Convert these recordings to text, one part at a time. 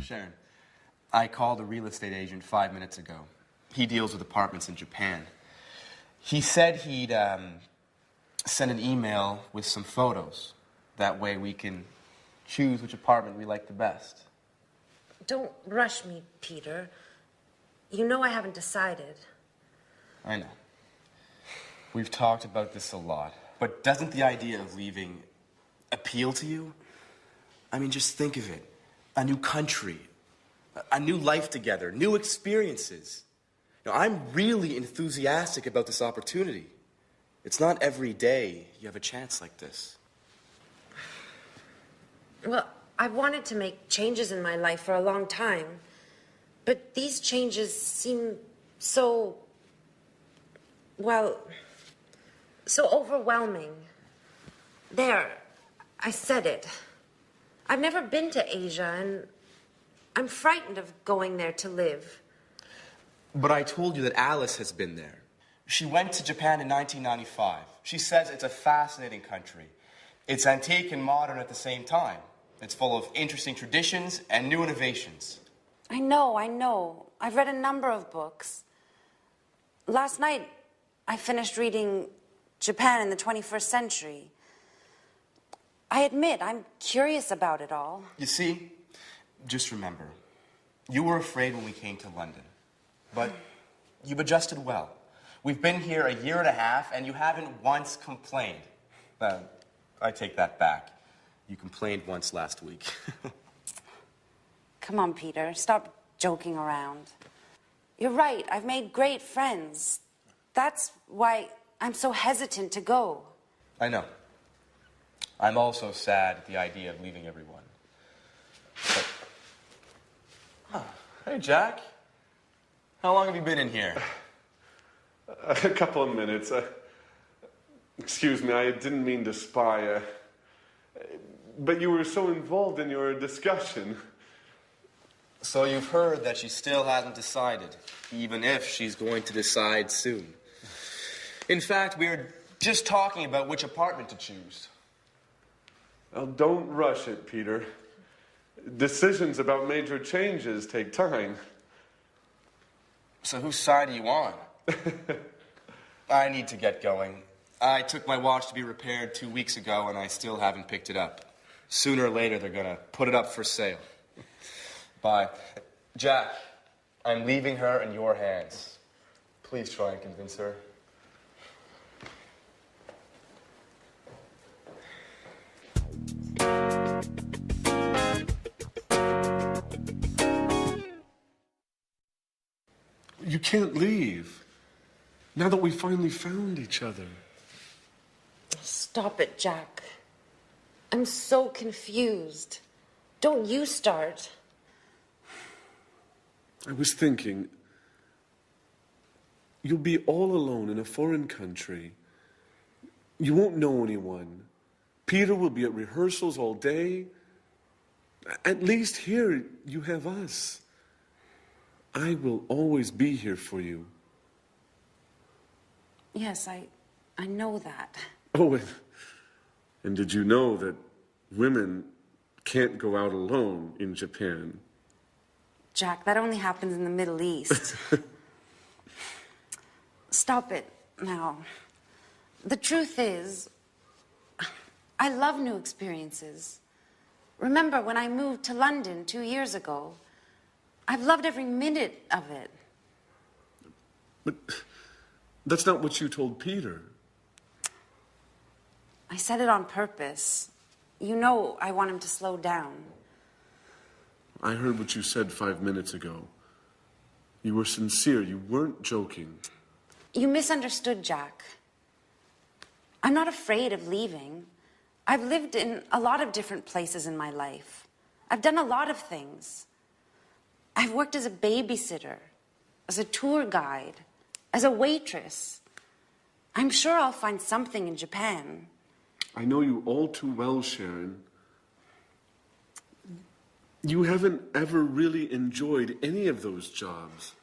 Sharon, I called a real estate agent 5 minutes ago. He deals with apartments in Japan. He said he'd send an email with some photos. That way we can choose which apartment we like the best. Don't rush me, Peter. You know I haven't decided. I know. We've talked about this a lot. But doesn't the idea of leaving appeal to you? I mean, just think of it. A new country, a new life together, new experiences. Now, I'm really enthusiastic about this opportunity. It's not every day you have a chance like this. Well, I've wanted to make changes in my life for a long time. But these changes seem so, well, so overwhelming. There, I said it. I've never been to Asia, and I'm frightened of going there to live. But I told you that Alice has been there. She went to Japan in 1995. She says it's a fascinating country. It's antique and modern at the same time. It's full of interesting traditions and new innovations. I know. I've read a number of books. Last night, I finished reading Japan in the 21st Century. I admit, I'm curious about it all. You see, just remember, you were afraid when we came to London, but you've adjusted well. We've been here a year and a half, and you haven't once complained. I take that back. You complained once last week. Come on, Peter, stop joking around. You're right, I've made great friends. That's why I'm so hesitant to go. I know. I'm also sad at the idea of leaving everyone. But... Hey, Jack. How long have you been in here? A couple of minutes. Excuse me, I didn't mean to spy. But you were so involved in your discussion. So you've heard that she still hasn't decided, even if she's going to decide soon. In fact, we were just talking about which apartment to choose. Well, don't rush it, Peter. Decisions about major changes take time. So whose side are you on? I need to get going. I took my watch to be repaired 2 weeks ago, and I still haven't picked it up. Sooner or later, they're going to put it up for sale. Bye. Jack, I'm leaving her in your hands. Please try and convince her. You can't leave. Now that we finally found each other. Stop it, Jack. I'm so confused. Don't you start. I was thinking, you'll be all alone in a foreign country. You won't know anyone. Peter will be at rehearsals all day. At least here you have us. I will always be here for you. Yes, I know that. Oh, and did you know that women can't go out alone in Japan? Jack, that only happens in the Middle East. Stop it now. The truth is, I love new experiences. Remember when I moved to London 2 years ago? I've loved every minute of it. But that's not what you told Peter. I said it on purpose. You know I want him to slow down. I heard what you said 5 minutes ago. You were sincere. You weren't joking. You misunderstood, Jack. I'm not afraid of leaving. I've lived in a lot of different places in my life. I've done a lot of things. I've worked as a babysitter, as a tour guide, as a waitress. I'm sure I'll find something in Japan. I know you all too well, Sharon. You haven't ever really enjoyed any of those jobs.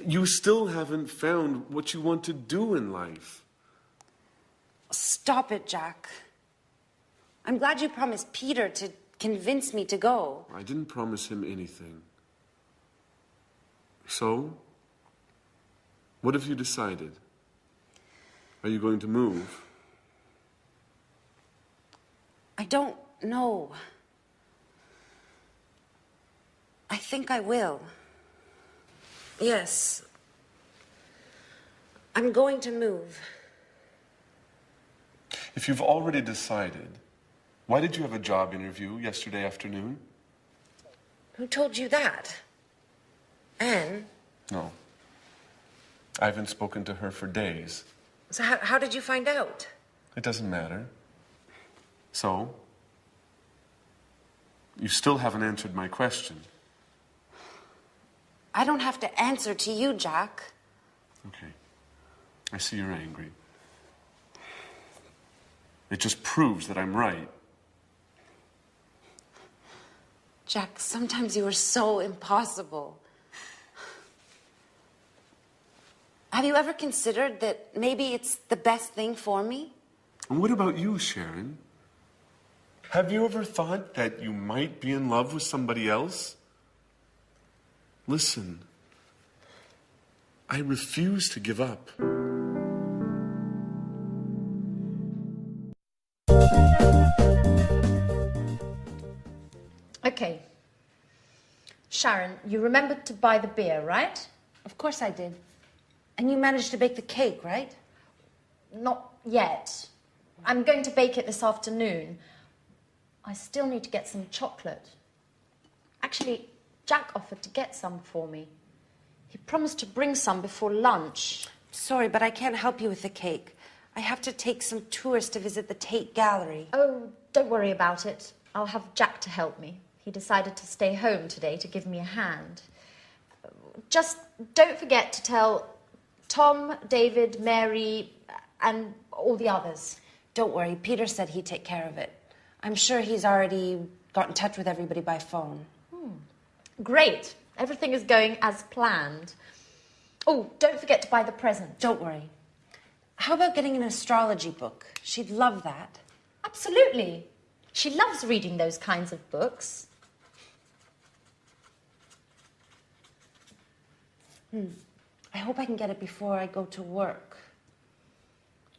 You still haven't found what you want to do in life. Stop it, Jack. I'm glad you promised Peter to convince me to go. I didn't promise him anything. So, what have you decided? Are you going to move? I don't know. I think I will. Yes. I'm going to move. If you've already decided, why did you have a job interview yesterday afternoon? Who told you that? Anne? No. I haven't spoken to her for days. So how did you find out? It doesn't matter. So, you still haven't answered my question. I don't have to answer to you, Jack. Okay. I see you're angry. It just proves that I'm right. Jack, sometimes you are so impossible. Have you ever considered that maybe it's the best thing for me? And what about you, Sharon? Have you ever thought that you might be in love with somebody else? Listen, I refuse to give up. Okay. Sharon, you remembered to buy the beer, right? Of course I did. And you managed to bake the cake, right? Not yet. I'm going to bake it this afternoon. I still need to get some chocolate. Actually, Jack offered to get some for me. He promised to bring some before lunch. Sorry, but I can't help you with the cake. I have to take some tourists to visit the Tate Gallery. Oh, don't worry about it. I'll have Jack to help me. He decided to stay home today to give me a hand. Just don't forget to tell Tom, David, Mary, and all the others. Don't worry, Peter said he'd take care of it. I'm sure he's already got in touch with everybody by phone. Great. Everything is going as planned. Oh, don't forget to buy the present. Don't worry. How about getting an astrology book? She'd love that. Absolutely. She loves reading those kinds of books. I hope I can get it before I go to work.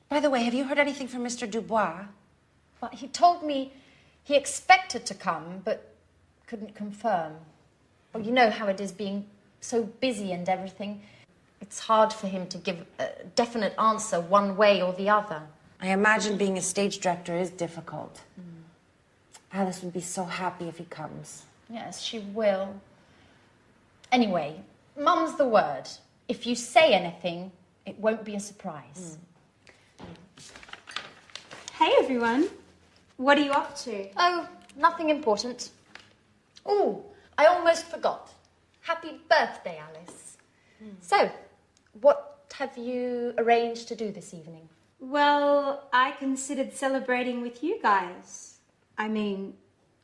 By the way, have you heard anything from Mr. Dubois? But he told me he expected to come, but couldn't confirm. Well, you know how it is being so busy and everything. It's hard for him to give a definite answer one way or the other. I imagine being a stage director is difficult. Alice would be so happy if he comes. Yes, she will. Anyway, Mum's the word. If you say anything, it won't be a surprise. Hey everyone, what are you up to? Oh, nothing important. Oh, I almost forgot. Happy birthday, Alice. So, what have you arranged to do this evening? Well, I considered celebrating with you guys. I mean,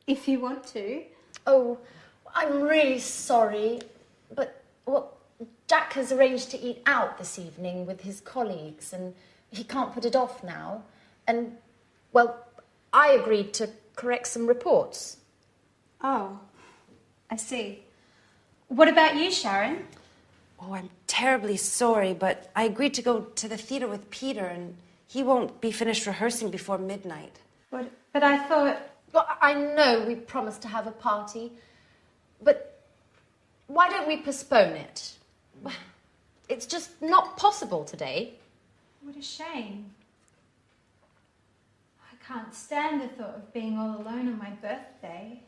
if you want to. Oh, I'm really sorry, but, well, Jack has arranged to eat out this evening with his colleagues, and he can't put it off now. And, well, I agreed to correct some reports. Oh, I see. What about you, Sharon? Oh, I'm terribly sorry, but I agreed to go to the theater with Peter, and he won't be finished rehearsing before midnight. But I thought... Well, I know we promised to have a party, but why don't we postpone it? It's just not possible today. What a shame. I can't stand the thought of being all alone on my birthday.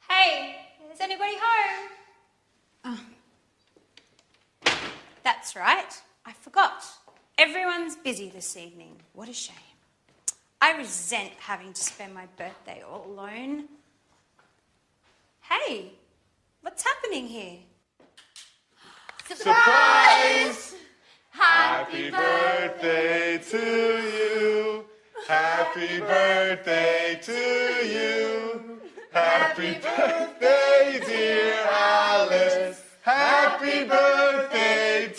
Hey, is anybody home? That's right, I forgot. Everyone's busy this evening. What a shame. I resent having to spend my birthday all alone. Hey, what's happening here? Surprise! Happy birthday to you. Happy birthday to you. Happy birthday, dear Alice. Happy birthday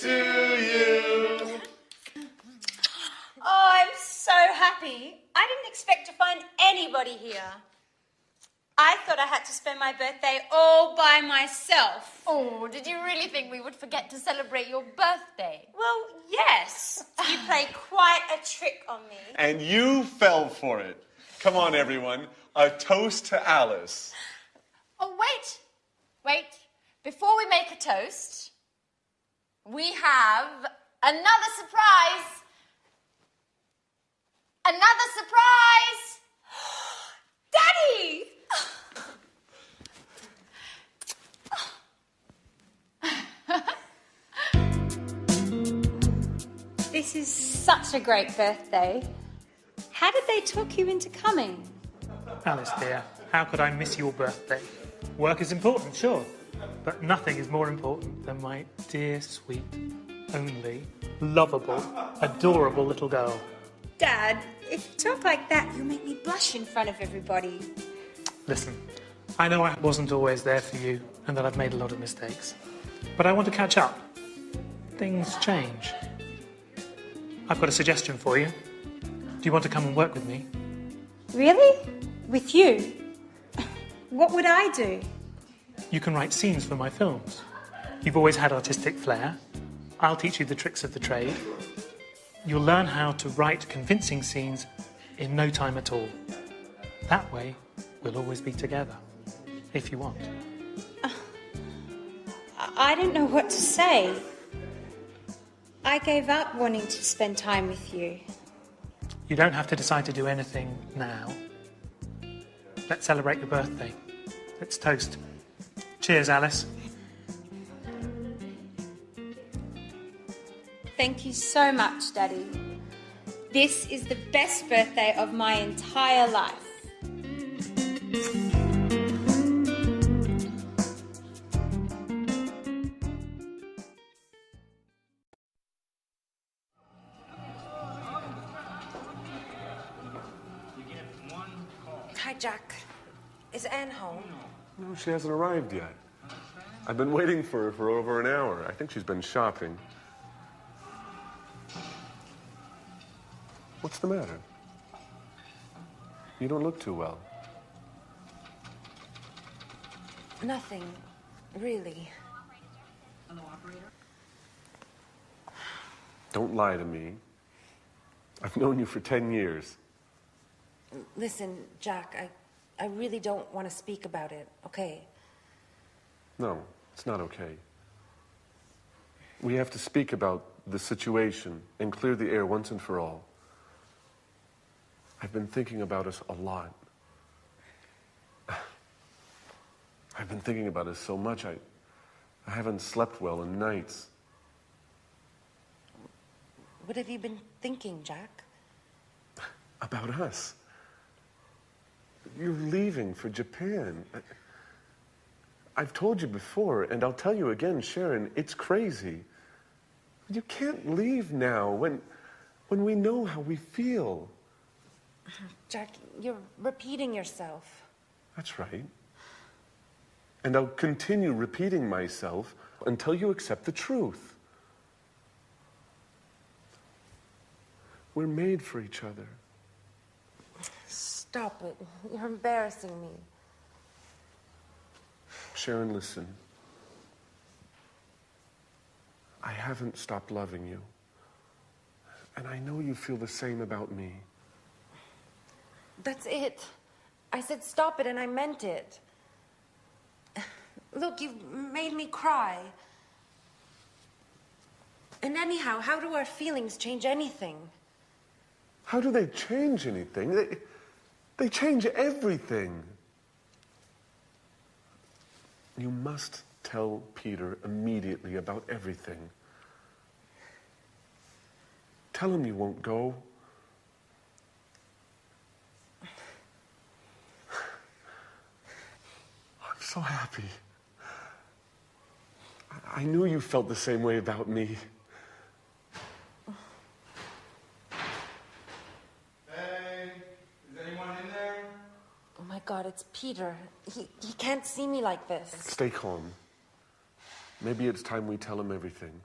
happy. I didn't expect to find anybody here. I thought I had to spend my birthday all by myself. Oh, did you really think we would forget to celebrate your birthday? Well, yes. You played quite a trick on me. And you fell for it. Come on, everyone. A toast to Alice. Oh, wait. Before we make a toast, we have another surprise. Another surprise! Daddy! This is such a great birthday. How did they talk you into coming? Alice, dear, how could I miss your birthday? Work is important, sure, but nothing is more important than my dear, sweet, only, lovable, adorable little girl. Dad, if you talk like that, you'll make me blush in front of everybody. Listen, I know I wasn't always there for you and that I've made a lot of mistakes, but I want to catch up. Things change. I've got a suggestion for you. Do you want to come and work with me? Really? With you? What would I do? You can write scenes for my films. You've always had artistic flair. I'll teach you the tricks of the trade. You'll learn how to write convincing scenes in no time at all. That way, we'll always be together, if you want. I don't know what to say. I gave up wanting to spend time with you. You don't have to decide to do anything now. Let's celebrate your birthday. Let's toast. Cheers, Alice. Thank you so much, Daddy. This is the best birthday of my entire life. Hi, Jack. Is Anne home? No, she hasn't arrived yet. I've been waiting for her for over an hour. I think she's been shopping. What's the matter? You don't look too well. Nothing, really. Don't lie to me. I've known you for 10 years. Listen, Jack, I really don't want to speak about it, okay? No, it's not okay. We have to speak about the situation and clear the air once and for all. I've been thinking about us a lot. I've been thinking about us so much, I haven't slept well in nights. What have you been thinking, Jack? About us. You're leaving for Japan. I've told you before, and I'll tell you again, Sharon, it's crazy. You can't leave now when we know how we feel. Jack, you're repeating yourself. That's right. And I'll continue repeating myself until you accept the truth. We're made for each other. Stop it. You're embarrassing me. Sharon, listen. I haven't stopped loving you. And I know you feel the same about me. That's it. I said stop it and I meant it. Look, you've made me cry. And anyhow, how do our feelings change anything? How do they change anything? They change everything. You must tell Peter immediately about everything. Tell him you won't go. I'm so happy. I knew you felt the same way about me. Hey, is anyone in there? Oh my God, it's Peter. He can't see me like this. Stay calm. Maybe it's time we tell him everything.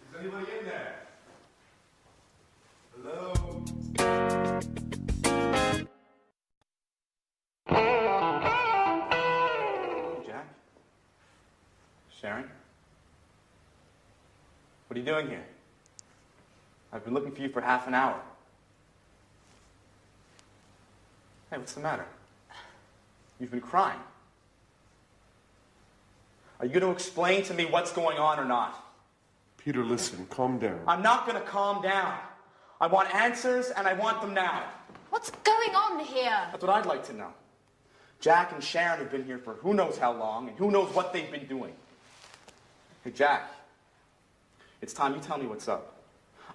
Is anybody in there? Sharon? What are you doing here? I've been looking for you for half an hour. Hey, what's the matter? You've been crying. Are you going to explain to me what's going on or not? Peter, listen, calm down. I'm not going to calm down. I want answers, and I want them now. What's going on here? That's what I'd like to know. Jack and Sharon have been here for who knows how long, and who knows what they've been doing. Hey, Jack, it's time you tell me what's up.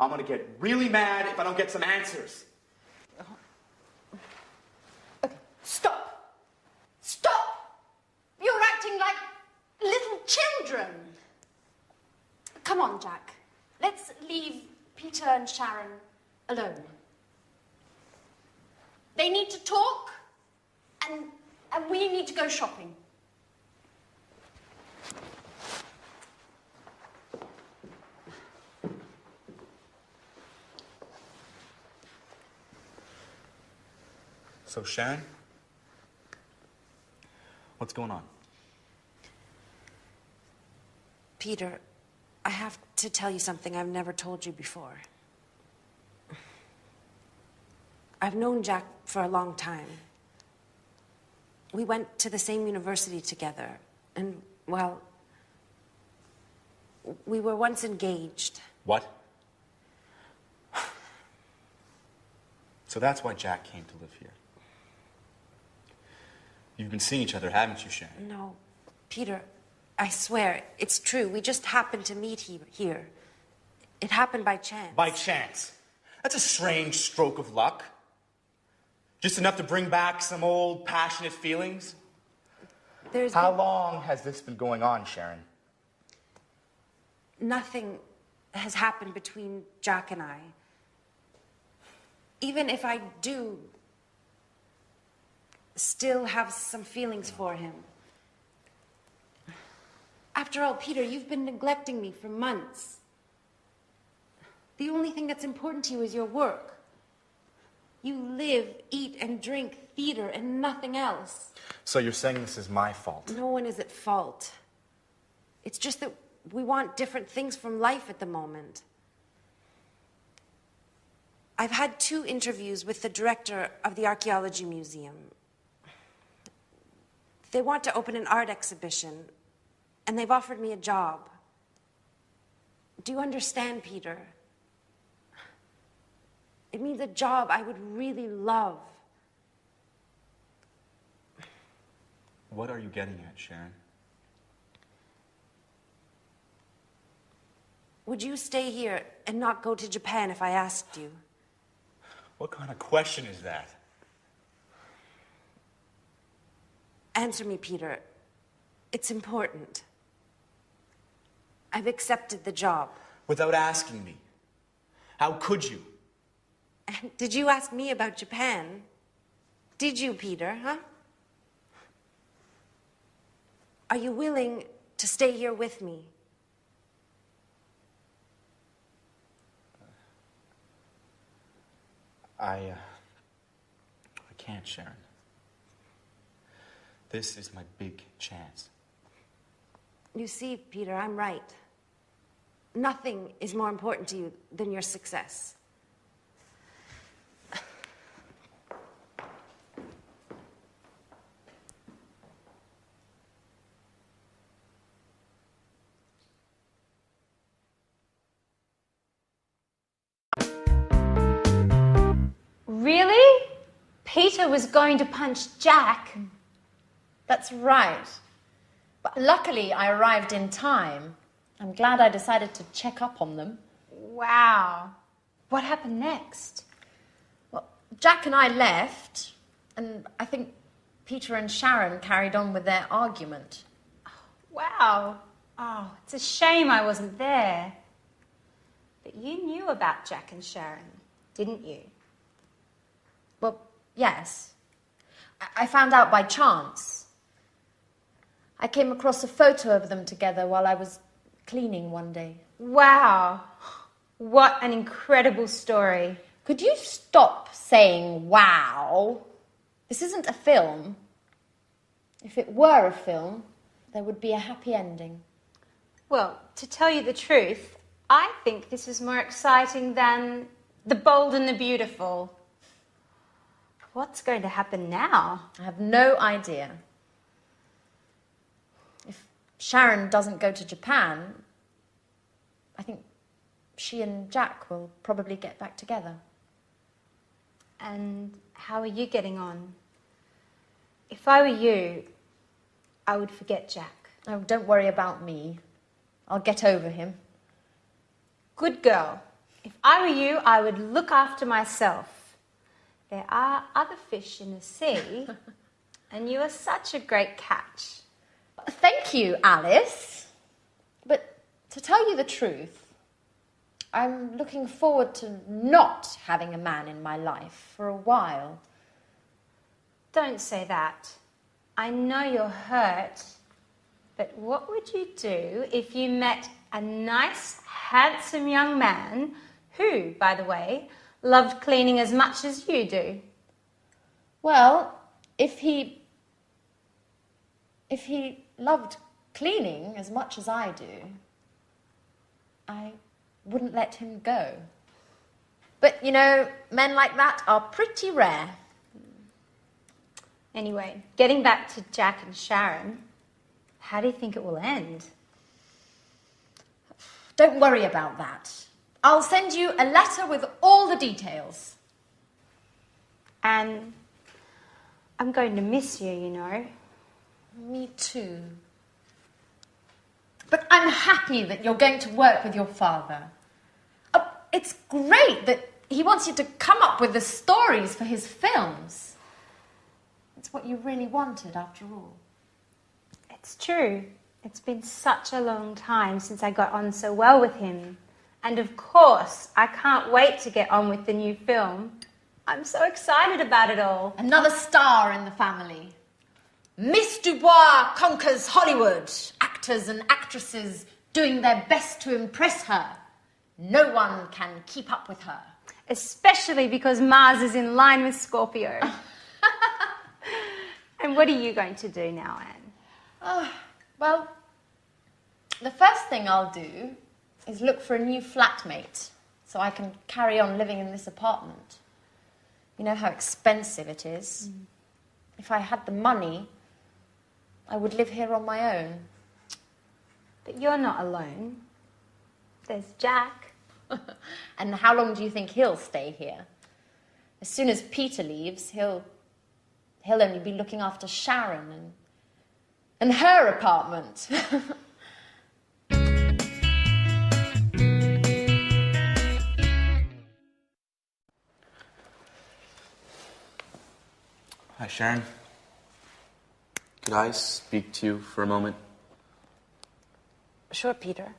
I'm going to get really mad if I don't get some answers. Okay, stop. Stop! You're acting like little children. Come on, Jack. Let's leave Peter and Sharon alone. They need to talk, and we need to go shopping. So, Sharon? What's going on? Peter, I have to tell you something I've never told you before. I've known Jack for a long time. We went to the same university together, and, well, we were once engaged. What? So that's why Jack came to live here. You've been seeing each other, haven't you, Sharon? No, Peter, I swear, it's true. We just happened to meet here. It happened by chance. By chance? That's a strange stroke of luck. Just enough to bring back some old passionate feelings? How long has this been going on, Sharon? Nothing has happened between Jack and I. Even if I do still have some feelings for him. After all, Peter, you've been neglecting me for months. The only thing that's important to you is your work. You live, eat, and drink theater and nothing else. So you're saying this is my fault? No one is at fault. It's just that we want different things from life at the moment. I've had 2 interviews with the director of the Archaeology Museum. They want to open an art exhibition, and they've offered me a job. Do you understand, Peter? It means a job I would really love. What are you getting at, Sharon? Would you stay here and not go to Japan if I asked you? What kind of question is that? Answer me, Peter. It's important. I've accepted the job. Without asking me. How could you? Did you ask me about Japan? Did you, Peter, huh? Are you willing to stay here with me? I can't, Sharon. This is my big chance. You see, Peter, I'm right. Nothing is more important to you than your success. Really? Peter was going to punch Jack? That's right. But luckily, I arrived in time. I'm glad I decided to check up on them. Wow. What happened next? Well, Jack and I left, and I think Peter and Sharon carried on with their argument. Wow. Oh, it's a shame I wasn't there. But you knew about Jack and Sharon, didn't you? Well, yes. I found out by chance. I came across a photo of them together while I was cleaning one day. Wow. What an incredible story. Could you stop saying wow? This isn't a film. If it were a film, there would be a happy ending. Well, to tell you the truth, I think this is more exciting than The Bold and the Beautiful. What's going to happen now? I have no idea. If Sharon doesn't go to Japan, I think she and Jack will probably get back together. And how are you getting on? If I were you, I would forget Jack. Oh, don't worry about me. I'll get over him. Good girl. If I were you, I would look after myself. There are other fish in the sea, and you are such a great catch. Thank you, Alice. But to tell you the truth, I'm looking forward to not having a man in my life for a while. Don't say that. I know you're hurt, but what would you do if you met a nice, handsome young man who, by the way, loved cleaning as much as you do? Well, if he loved cleaning as much as I do, I wouldn't let him go. But, you know, men like that are pretty rare. Anyway, getting back to Jack and Sharon, how do you think it will end? Don't worry about that. I'll send you a letter with all the details. And I'm going to miss you, you know. Me too. But I'm happy that you're going to work with your father. It's great that he wants you to come up with the stories for his films. It's what you really wanted, after all. It's true. It's been such a long time since I got on so well with him. And of course, I can't wait to get on with the new film. I'm so excited about it all. Another star in the family. Miss Dubois conquers Hollywood. Actors and actresses doing their best to impress her. No one can keep up with her. Especially because Mars is in line with Scorpio. And what are you going to do now, Anne? Well, the first thing I'll do is look for a new flatmate so I can carry on living in this apartment. You know how expensive it is. If I had the money, I would live here on my own. But you're not alone. There's Jack. And how long do you think he'll stay here? As soon as Peter leaves, he'll only be looking after Sharon and her apartment. Hi, Sharon. Could I speak to you for a moment? Sure, Peter.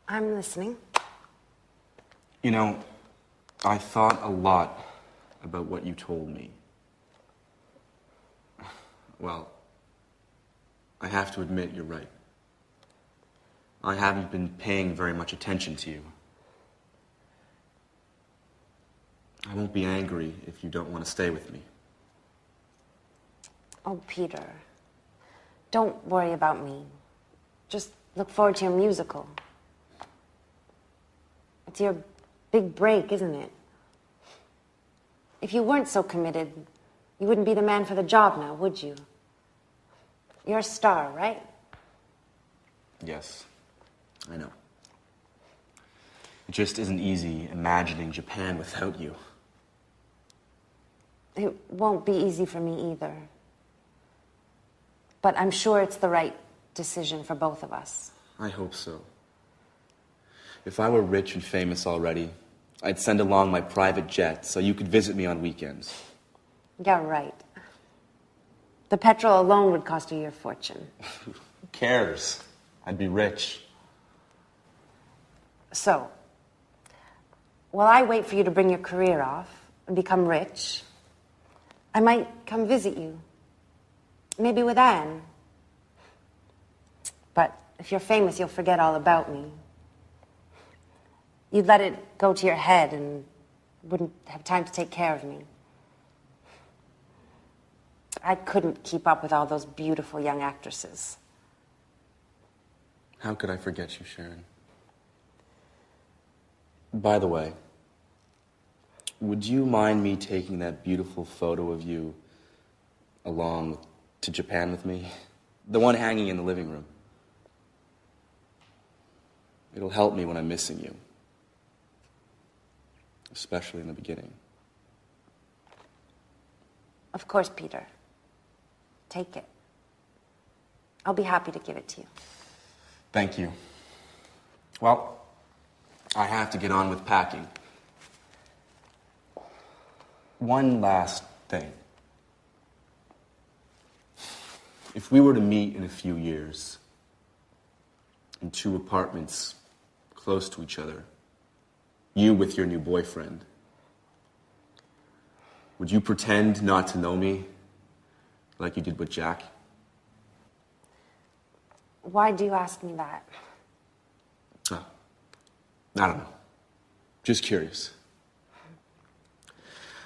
I'm listening. You know, I thought a lot about what you told me. Well, I have to admit you're right. I haven't been paying very much attention to you. I won't be angry if you don't want to stay with me. Oh, Peter. Don't worry about me. Just look forward to your musical. It's your big break, isn't it? If you weren't so committed, you wouldn't be the man for the job now, would you? You're a star, right? Yes, I know. It just isn't easy imagining Japan without you. It won't be easy for me either. But I'm sure it's the right decision for both of us. I hope so. If I were rich and famous already, I'd send along my private jet so you could visit me on weekends. Yeah, right. The petrol alone would cost you your fortune. Who cares? I'd be rich. So, while I wait for you to bring your career off and become rich, I might come visit you. Maybe with Anne. But if you're famous, you'll forget all about me. You'd let it go to your head and wouldn't have time to take care of me. I couldn't keep up with all those beautiful young actresses. How could I forget you, Sharon? By the way, would you mind me taking that beautiful photo of you along to Japan with me? The one hanging in the living room. It'll help me when I'm missing you. Especially in the beginning. Of course, Peter. Take it. I'll be happy to give it to you. Thank you. Well, I have to get on with packing. One last thing. If we were to meet in a few years, in 2 apartments close to each other, you with your new boyfriend, would you pretend not to know me like you did with Jack? Why do you ask me that? Oh, I don't know. Just curious.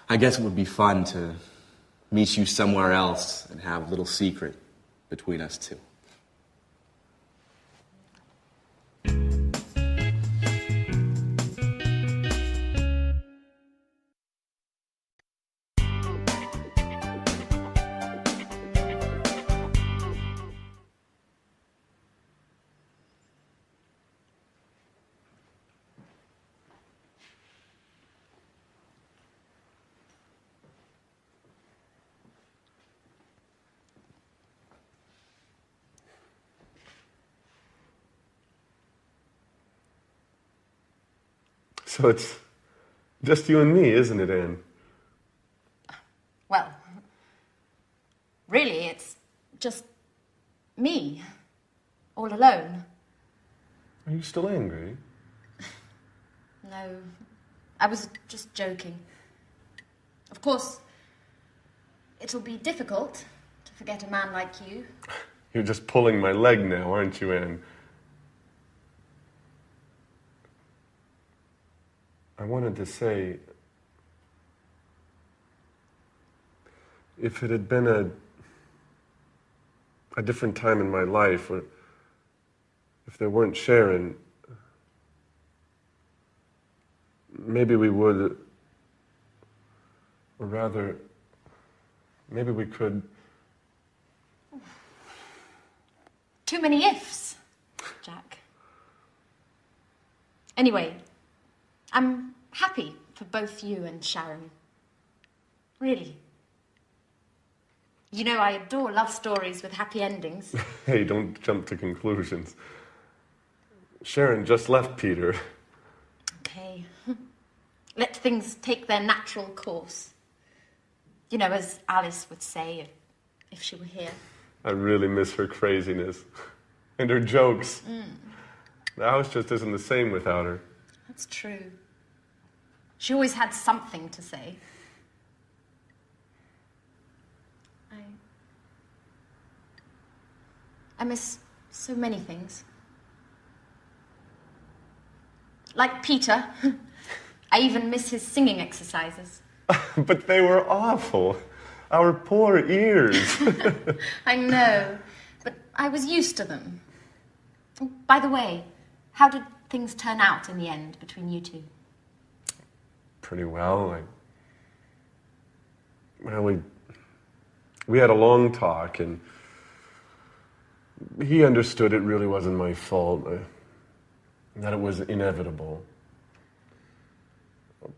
I guess it would be fun to meet you somewhere else and have a little secret between us two. So it's just you and me, isn't it, Anne? Well, really, it's just me, all alone. Are you still angry? No, I was just joking. Of course, it'll be difficult to forget a man like you. You're just pulling my leg now, aren't you, Anne? I wanted to say, if it had been a different time in my life, or if there weren't Sharon, maybe we would, or rather, maybe we could. Too many ifs, Jack. Anyway, I'm happy for both you and Sharon. Really. You know, I adore love stories with happy endings. Hey, don't jump to conclusions. Sharon just left Peter. Okay. Let things take their natural course. You know, as Alice would say if she were here. I really miss her craziness. And her jokes. The house just isn't the same without her. That's true. She always had something to say. I miss so many things. Like Peter. I even miss his singing exercises. But they were awful. Our poor ears. I know, but I was used to them. Oh, by the way, how did things turn out in the end between you two? Pretty well. Well, we had a long talk, and he understood it really wasn't my fault, that it was inevitable.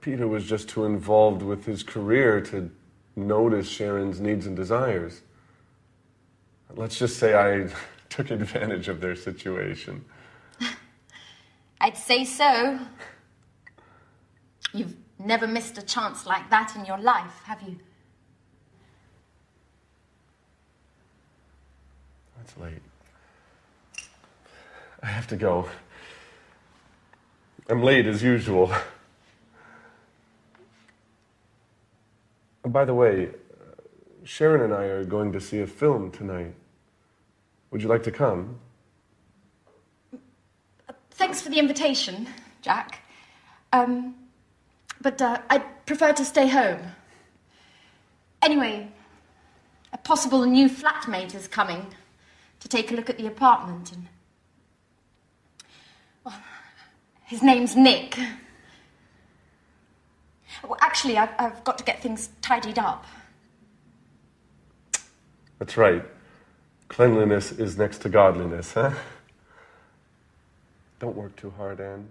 Peter was just too involved with his career to notice Sharon's needs and desires. Let's just say I took advantage of their situation. I'd say so. You've never missed a chance like that in your life, have you? It's late. I have to go. I'm late as usual. By the way, Sharon and I are going to see a film tonight. Would you like to come? Thanks for the invitation, Jack. But I'd prefer to stay home. Anyway, a possible new flatmate is coming to take a look at the apartment, and His name's Nick. Well, actually, I've got to get things tidied up. That's right. Cleanliness is next to godliness, huh? Don't work too hard, Anne.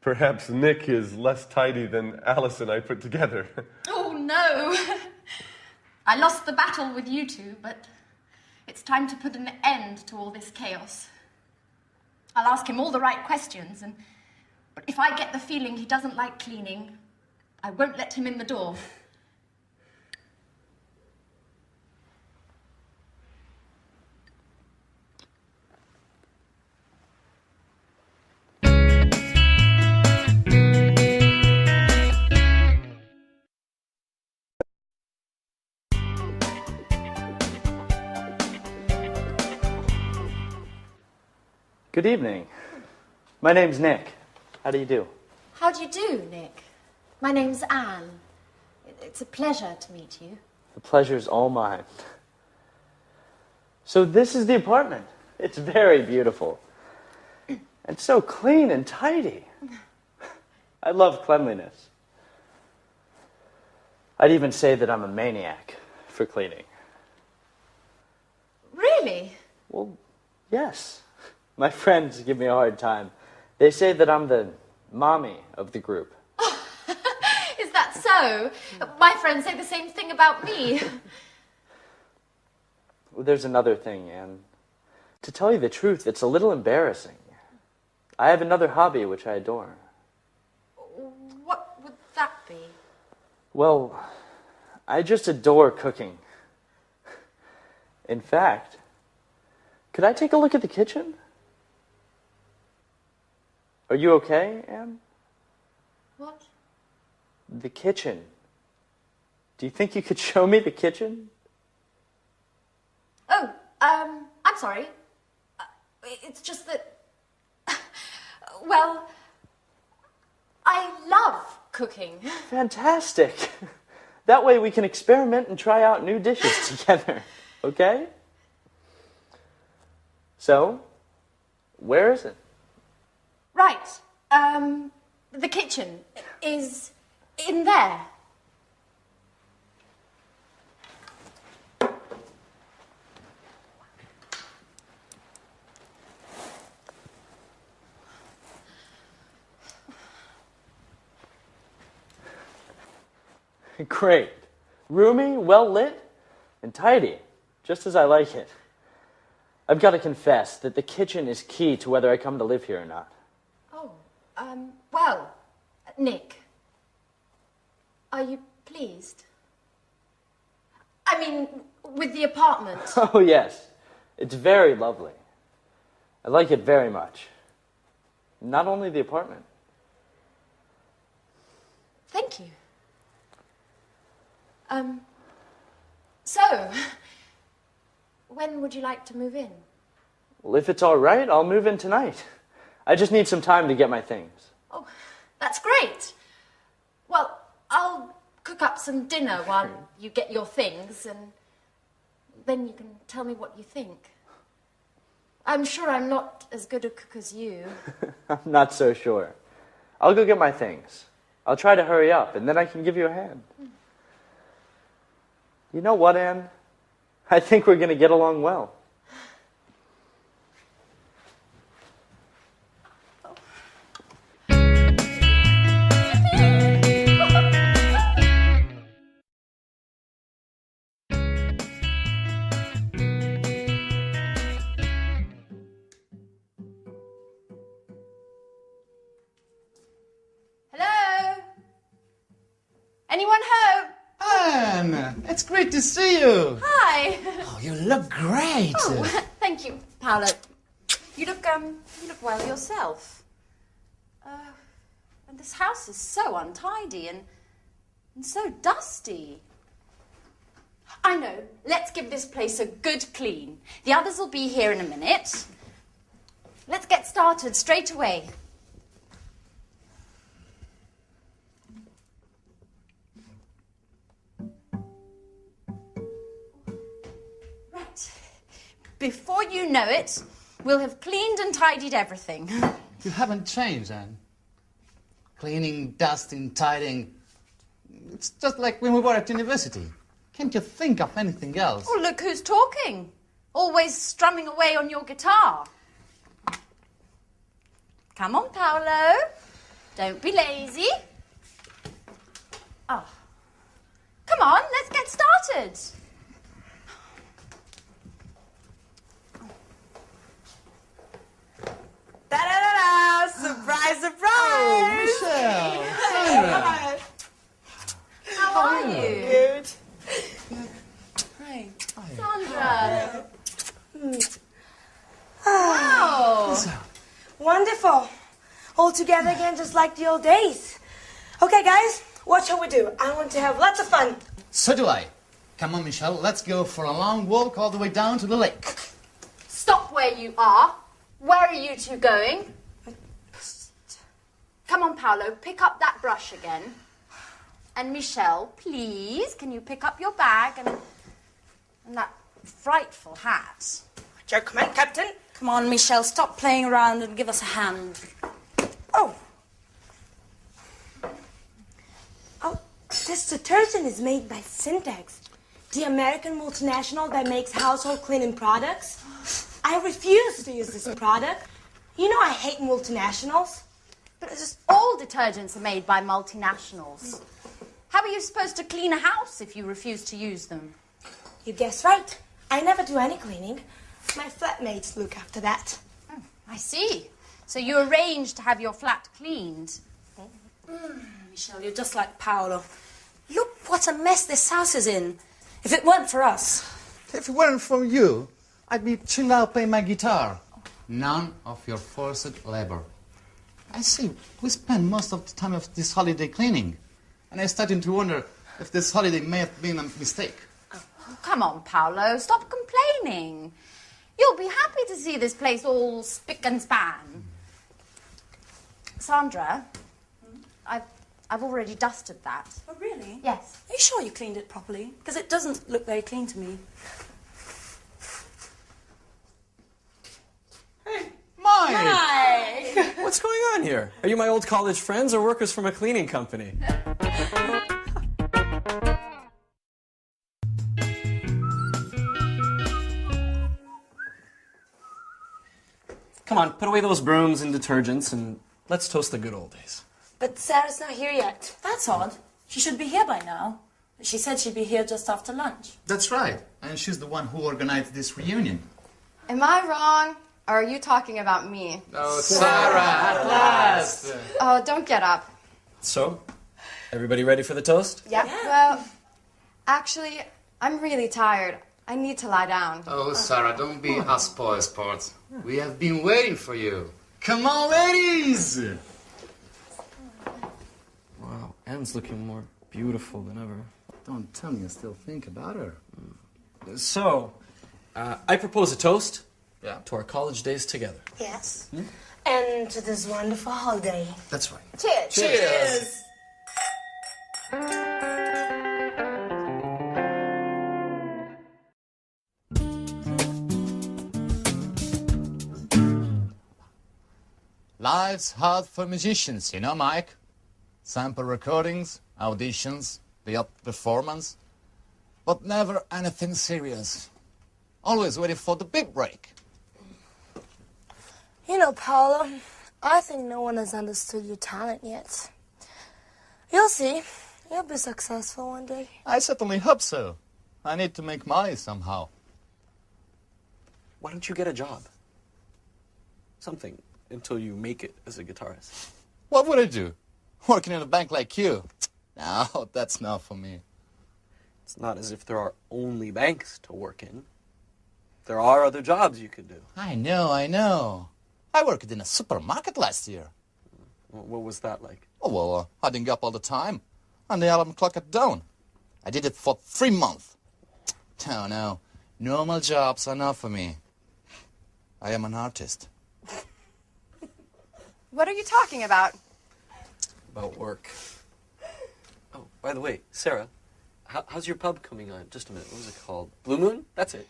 Perhaps Nick is less tidy than Alice and I put together. Oh, no. I lost the battle with you two, but it's time to put an end to all this chaos. I'll ask him all the right questions, but if I get the feeling he doesn't like cleaning, I won't let him in the door. Good evening. My name's Nick. How do you do? How do you do, Nick? My name's Anne. It's a pleasure to meet you. The pleasure's all mine. So this is the apartment. It's very beautiful. And so clean and tidy. I love cleanliness. I'd even say that I'm a maniac for cleaning. Really? Well, yes. My friends give me a hard time. They say that I'm the mommy of the group. Is that so? My friends say the same thing about me. Well, there's another thing, Anne. To tell you the truth, it's a little embarrassing. I have another hobby which I adore. What would that be? Well, I just adore cooking. In fact, could I take a look at the kitchen? Are you okay, Anne? What? The kitchen. Do you think you could show me the kitchen? Oh, I'm sorry. It's just that... Well, I love cooking. Fantastic. That way we can experiment and try out new dishes together, okay? So, where is it? Right. The kitchen is in there. Great. Roomy, well lit, and tidy, just as I like it. I've got to confess that the kitchen is key to whether I come to live here or not. Oh, well, Nick, are you pleased? I mean, with the apartment. Oh, yes. It's very lovely. I like it very much. Not only the apartment. Thank you. So, when would you like to move in? Well, if it's all right, I'll move in tonight. I just need some time to get my things. Oh, that's great. Well, I'll cook up some dinner while you get your things, and then you can tell me what you think. I'm sure I'm not as good a cook as you. I'm not so sure. I'll go get my things. I'll try to hurry up, and then I can give you a hand. You know what, Anne? I think we're going to get along well. Hello? Anyone home? Anne, it's great to see you. Hi. Oh, you look great. Oh, thank you, Paolo. You look well yourself. And this house is so untidy and so dusty. I know. Let's give this place a good clean. The others will be here in a minute. Let's get started straight away. Right. Before you know it, we'll have cleaned and tidied everything. You haven't changed, Anne. Cleaning, dusting, tidying. It's just like when we were at university. Can't you think of anything else? Oh, look who's talking. Always strumming away on your guitar. Come on, Paolo. Don't be lazy. Oh. Come on, let's get started. Da-da-da-da! Surprise, surprise! Michelle! Sandra! How are you? Good. Hi. Sandra. Wow. Wonderful. All together again, just like the old days. Okay, guys, what shall we do? I want to have lots of fun. So do I. Come on, Michelle, let's go for a long walk all the way down to the lake. Stop where you are. Where are you two going? Come on, Paolo, pick up that brush again. And Michelle, please, can you pick up your bag and that frightful hat? Your command, Captain. Come on, Michelle, stop playing around and give us a hand. Oh. Oh, this detergent is made by Syntex, the American multinational that makes household cleaning products. I refuse to use this product. You know I hate multinationals. But it's just all detergents are made by multinationals. How are you supposed to clean a house if you refuse to use them? You guessed right. I never do any cleaning. My flatmates look after that. Oh, I see. So you arranged to have your flat cleaned. Michelle, you're just like Paolo. Look what a mess this house is in. If it weren't for us. If it weren't for you, I'd be chilled out playing my guitar. None of your forced labor. I see, we spend most of the time of this holiday cleaning. And I'm starting to wonder if this holiday may have been a mistake. Oh, come on, Paolo, stop complaining. You'll be happy to see this place all spick and span. Sandra, I've already dusted that. Oh, really? Yes. Are you sure you cleaned it properly? Because it doesn't look very clean to me. Hey, Mike! Hi! What's going on here? Are you my old college friends or workers from a cleaning company? Come on, put away those brooms and detergents and let's toast the good old days. But Sarah's not here yet. That's odd. She should be here by now. She said she'd be here just after lunch. That's right. And she's the one who organized this reunion. Am I wrong? Or are you talking about me? Oh, Sarah, at last! Oh, don't get up. So, everybody ready for the toast? Yeah. Well, actually, I'm really tired. I need to lie down. Oh, Sarah, don't be a spoil sport. We have been waiting for you. Come on, ladies! Wow, Anne's looking more beautiful than ever. Don't tell me you still think about her. So, I propose a toast to our college days together. Yes. And to this wonderful holiday. That's right. Cheers. Cheers. Life's hard for musicians, you know, Mike. Sample recordings, auditions, the odd performance, but never anything serious. Always waiting for the big break. You know, Paolo, I think no one has understood your talent yet. You'll see. You'll be successful one day. I certainly hope so. I need to make money somehow. Why don't you get a job? Something until you make it as a guitarist. What would I do? Working in a bank like you? No, that's not for me. It's not as if there are only banks to work in. There are other jobs you could do. I know. I worked in a supermarket last year. What was that like? Oh, well, hiding up all the time. And the alarm clock at dawn. I did it for 3 months. Oh, no. Normal jobs are not for me. I am an artist. What are you talking about? About work. Oh, by the way, Sarah, how's your pub coming on? Just a minute, what was it called? Blue Moon? That's it.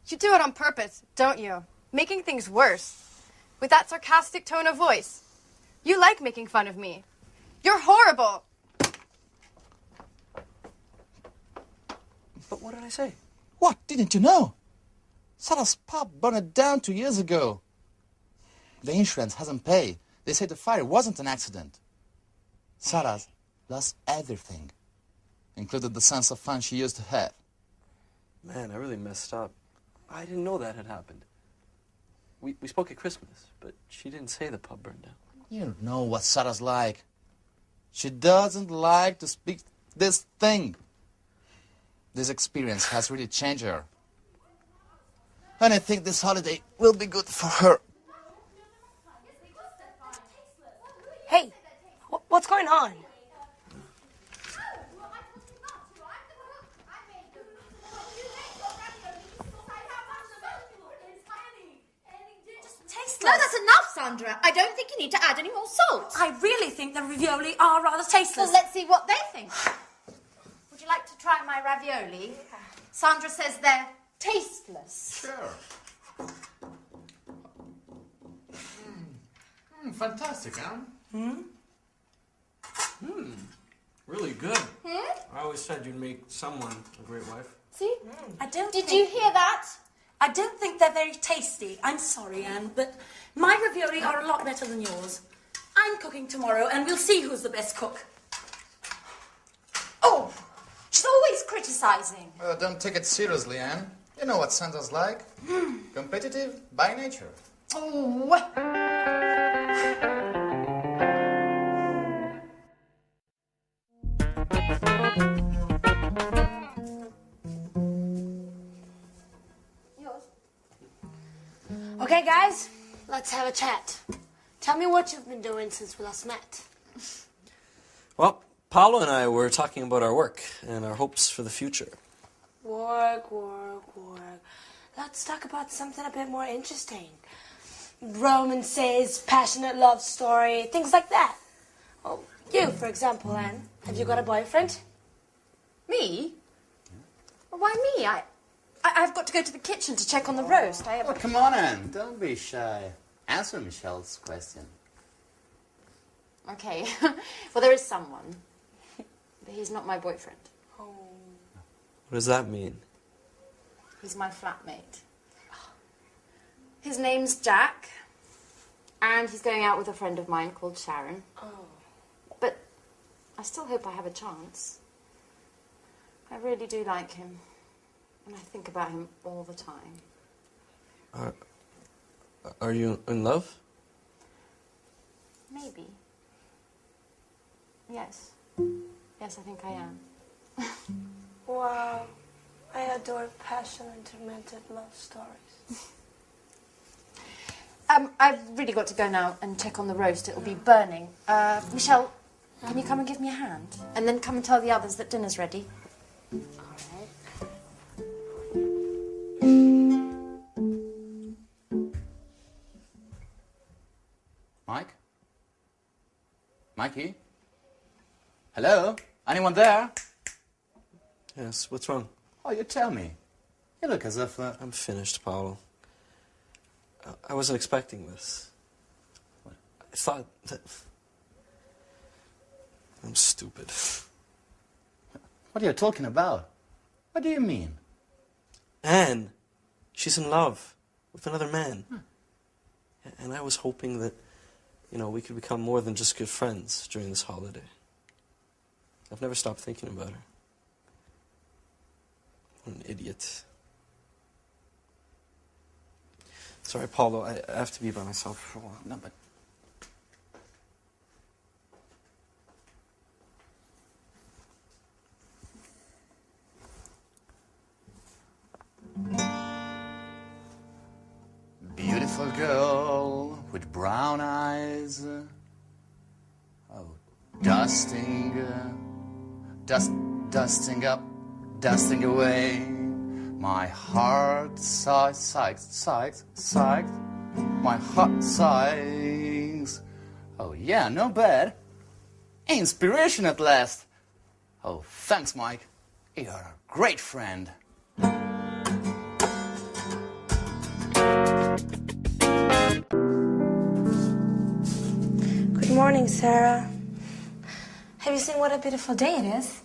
You do it on purpose, don't you? making things worse. With that sarcastic tone of voice. You like making fun of me. You're horrible. But what did I say? What? Didn't you know? Sarah's pub burned down 2 years ago. The insurance hasn't paid. They say the fire wasn't an accident. Sarah's lost everything, including the sense of fun she used to have. Man, I really messed up. I didn't know that had happened. We spoke at Christmas, but she didn't say the pub burned down. You don't know what Sarah's like. She doesn't like to speak this thing. This experience has really changed her. And I think this holiday will be good for her. Hey, what's going on? No, that's enough, Sandra. I don't think you need to add any more salt. I really think the ravioli are rather tasteless. Well, let's see what they think. Would you like to try my ravioli? Sandra says they're tasteless. Sure. Fantastic, huh? Really good. I always said you'd make someone a great wife. See? Did you hear that? I don't think they're very tasty. I'm sorry, Anne, but my ravioli are a lot better than yours. I'm cooking tomorrow, and we'll see who's the best cook. Oh, she's always criticizing. Well, don't take it seriously, Anne. You know what Santa's like. Competitive by nature. Oh. Okay, guys, let's have a chat. Tell me what you've been doing since we last met. Well, Paolo and I were talking about our work and our hopes for the future. Work. Let's talk about something a bit more interesting. Romances, passionate love story, things like that. Well, you, for example, Anne, have you got a boyfriend? Me? Well, why me? I've got to go to the kitchen to check on the roast. Oh, come on, Anne. Don't be shy. Answer Michelle's question. Okay. Well, there is someone. But he's not my boyfriend. What does that mean? He's my flatmate. His name's Jack. And he's going out with a friend of mine called Sharon. But I still hope I have a chance. I really do like him. And I think about him all the time. Are you in love? Maybe. Yes. Yes, I think I am. Wow. I adore passion and tormented love stories. I've really got to go now and check on the roast. It'll be burning. Michelle, can you come and give me a hand? And then come and tell the others that dinner's ready. Mike? Mikey? Hello? Anyone there? Yes, what's wrong? Oh, you tell me. You look as if... I'm finished, Paolo. I wasn't expecting this. What? I thought that... I'm stupid. What are you talking about? What do you mean? Anne, she's in love with another man. And I was hoping that, we could become more than just good friends during this holiday. I've never stopped thinking about her. What an idiot. Sorry, Paulo, I have to be by myself for a while. No, but... Beautiful girl with brown eyes. Oh, dusting up, dusting away. My heart sighs. My heart sighs. Oh yeah, no bad. Inspiration at last. Oh, thanks, Mike. You're a great friend. Morning, Sarah. Have you seen what a beautiful day it is?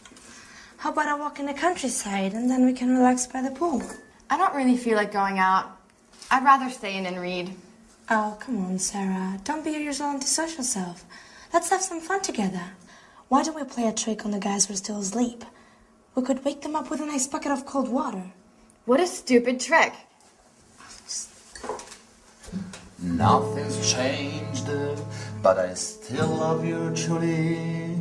How about I walk in the countryside and then we can relax by the pool? I don't really feel like going out. I'd rather stay in and read. Oh, come on, Sarah. Don't be your usual antisocial self. Let's have some fun together. Why don't we play a trick on the guys who are still asleep? We could wake them up with a nice bucket of cold water. What a stupid trick. Nothing's changed, but I still love you truly.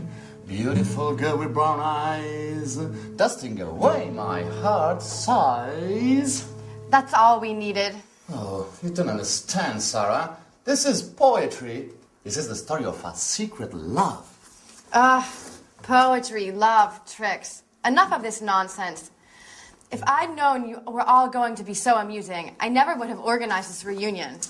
Beautiful girl with brown eyes, dusting away my heart's sighs. That's all we needed. Oh, you don't understand, Sarah. This is poetry. This is the story of a secret love. Poetry, love, tricks. Enough of this nonsense. If I'd known you were all going to be so amusing, I never would have organized this reunion.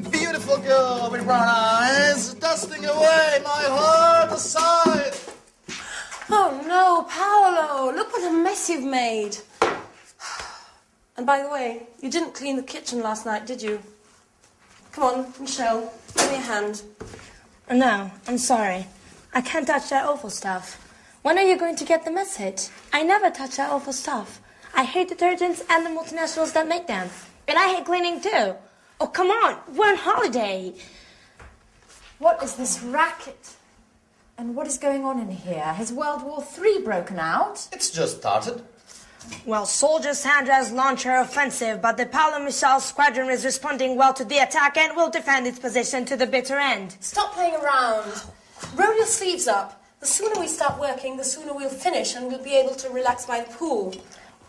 Beautiful girl with brown eyes, dusting away my heart aside. Oh no, Paolo, look what a mess you've made. And by the way, you didn't clean the kitchen last night, did you? Come on, Michelle, give me a hand. No, I'm sorry. I can't touch that awful stuff. When are you going to get the message? I never touch that awful stuff. I hate detergents and the multinationals that make them. And I hate cleaning too. Oh, come on, we're on holiday. What is this racket? And what is going on in here? Has World War III broken out? It's just started. Well, Soldier Sandra has launched her offensive, but the Paolo Michel squadron is responding well to the attack and will defend its position to the bitter end. Stop playing around. Roll your sleeves up. The sooner we start working, the sooner we'll finish and we'll be able to relax by the pool.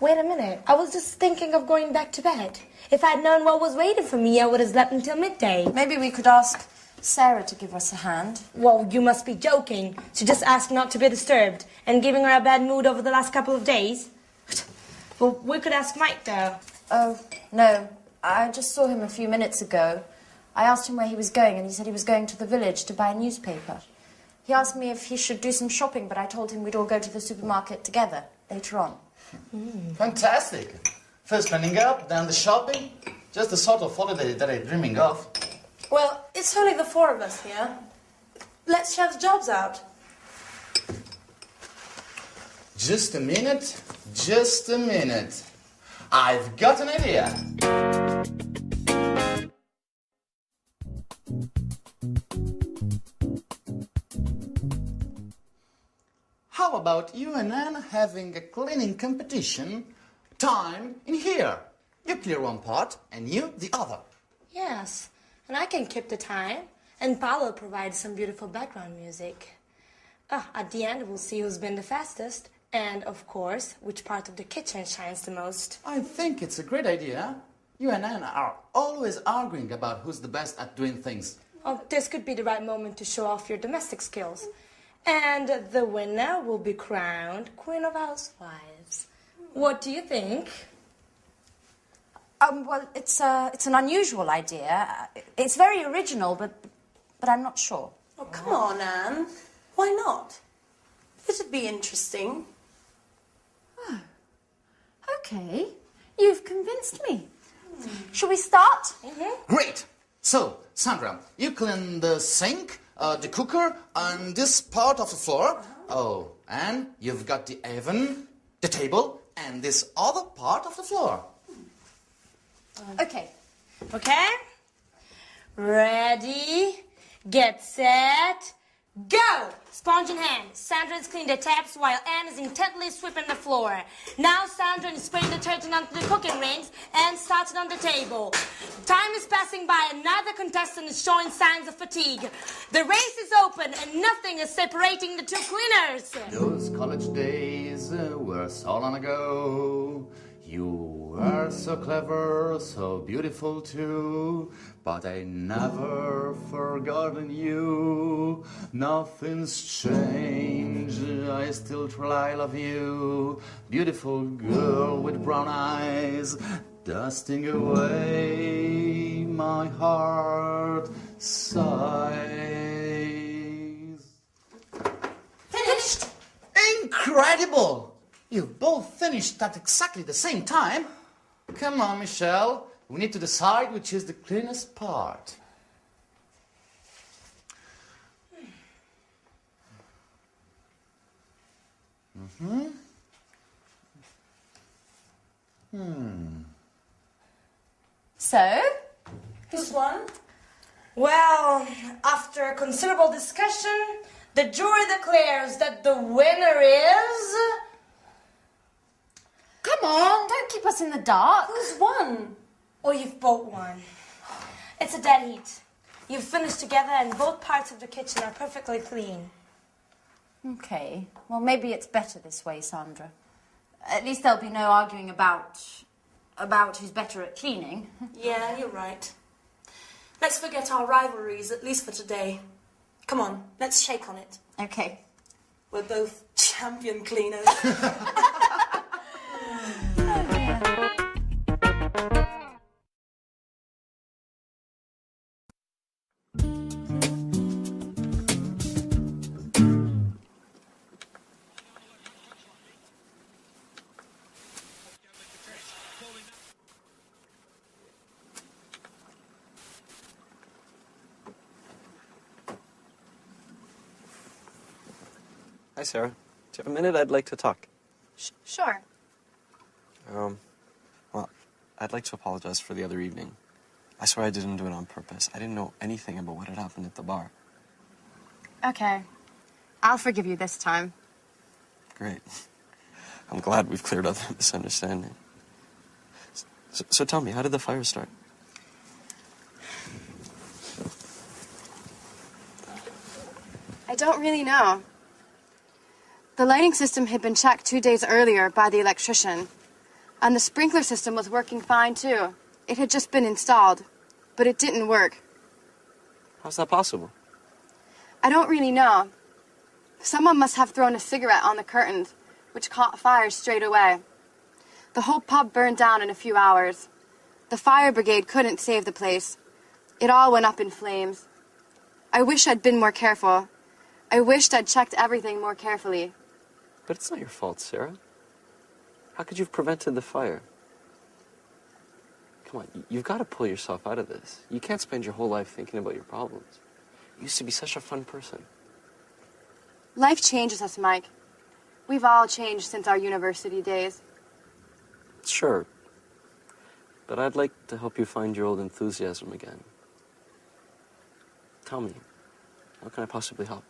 Wait a minute. I was just thinking of going back to bed. If I'd known what was waiting for me, I would have slept until midday. Maybe we could ask Sarah to give us a hand. Well, you must be joking. She just asked not to be disturbed and giving her a bad mood over the last couple of days. Well, we could ask Mike, though. Oh, no. I just saw him a few minutes ago. I asked him where he was going, and he said he was going to the village to buy a newspaper. He asked me if he should do some shopping, but I told him we'd all go to the supermarket together later on. Fantastic. First cleaning up, then the shopping. Just the sort of holiday that I'm dreaming of. Well, it's only the four of us here. Let's share the jobs out. Just a minute. Just a minute. I've got an idea. How about you and Anne having a cleaning competition? Time in here. You clear one part and you the other. Yes, and I can keep the time. And Paolo provides some beautiful background music. At the end, we'll see who's been the fastest. And, of course, which part of the kitchen shines the most. I think it's a great idea. You and Anne are always arguing about who's the best at doing things. Oh, this could be the right moment to show off your domestic skills. And the winner will be crowned Queen of Housewives. What do you think? Well, it's an unusual idea. It's very original, but I'm not sure. Oh, come on, Anne. Why not? It'd be interesting. Oh. Okay. You've convinced me. Shall we start? Great! So, Sandra, you clean the sink, the cooker, and this part of the floor. Oh, and you've got the oven, the table, and this other part of the floor. Okay. Okay? Ready, get set, go! Sponge in hand. Sandra is cleaning the taps while Anne is intently sweeping the floor. Now Sandra is spraying detergent onto the cooking rings and starting on the table. Time is passing by. Another contestant is showing signs of fatigue. The race is open and nothing is separating the two cleaners. Those college days were so long ago. You were so clever, so beautiful too, but I never forgotten you. Nothing's changed, I still try love you. Beautiful girl with brown eyes, dusting away my heart sighs. Finished! Incredible! You both finished at exactly the same time. Come on, Michelle. We need to decide which is the cleanest part. So, Who's won? Well, after a considerable discussion, the jury declares that the winner is... come on, don't keep us in the dark. Who's won? Oh, you've both won. It's a dead heat. You've finished together and both parts of the kitchen are perfectly clean. Okay, well, maybe it's better this way, Sandra. At least there'll be no arguing about who's better at cleaning. Yeah, you're right. Let's forget our rivalries, at least for today. Come on, let's shake on it. Okay. We're both champion cleaners. Hi, Sarah. Do you have a minute? I'd like to talk. Sure. Well, I'd like to apologize for the other evening. I swear I didn't do it on purpose. I didn't know anything about what had happened at the bar. Okay. I'll forgive you this time. Great. I'm glad we've cleared up the misunderstanding. So tell me, how did the fire start? I don't really know. The lighting system had been checked 2 days earlier by the electrician, and the sprinkler system was working fine too. It had just been installed, but it didn't work. How's that possible? I don't really know. Someone must have thrown a cigarette on the curtains, which caught fire straight away. The whole pub burned down in a few hours. The fire brigade couldn't save the place. It all went up in flames. I wish I'd been more careful. I wished I'd checked everything more carefully. But it's not your fault, Sarah. How could you have prevented the fire? Come on, you've got to pull yourself out of this. You can't spend your whole life thinking about your problems. You used to be such a fun person. Life changes us, Mike. We've all changed since our university days. Sure. But I'd like to help you find your old enthusiasm again. Tell me, how can I possibly help?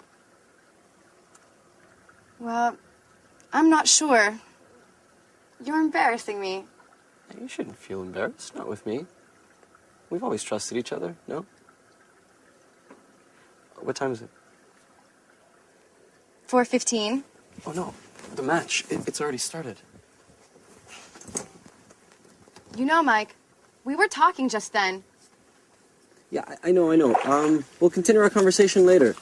Well, I'm not sure. You're embarrassing me. Hey, you shouldn't feel embarrassed, not with me. We've always trusted each other, no? What time is it? 4:15. Oh, no. The match. It's already started. You know, Mike, we were talking just then. Yeah, I know. We'll continue our conversation later.